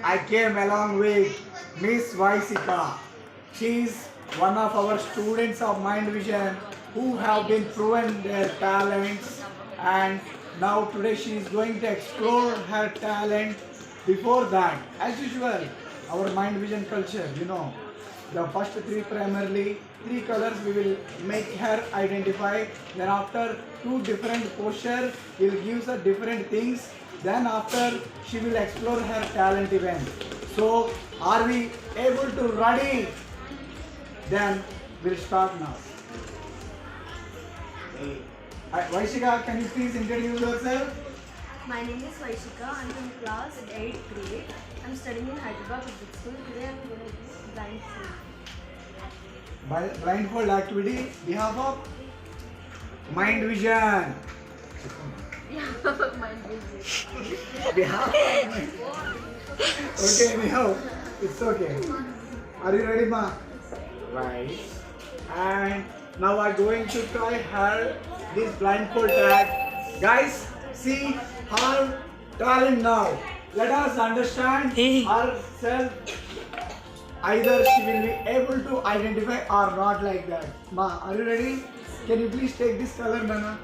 I came along with Miss Vyshika. She's one of our students of Mindvision who have been proven their talents, and now today she is going to explore her talent. Before that, as usual, our Mindvision culture, the first three primarily three colors we will make her identify. Then after two different posture will give her different things. Then after she will explore her talent event. So are we able to ready? Then we'll start now. Vyshika, can you please introduce yourself? My name is Vyshika. I'm in class 8th grade. I'm studying in Hyderabad Public School. Today I'm going to do blindfold. Blindfold activity behalf of Mindvision. Yeah, Mindvision. Behalf of Okay, anyhow, it's okay. Are you ready, ma? Right. And now I'm going to try her this blindfold track. Guys, see her talent now. Let us understand herself. Either she will be able to identify or not like that. Ma, are you ready? Can you please take this color, Nana?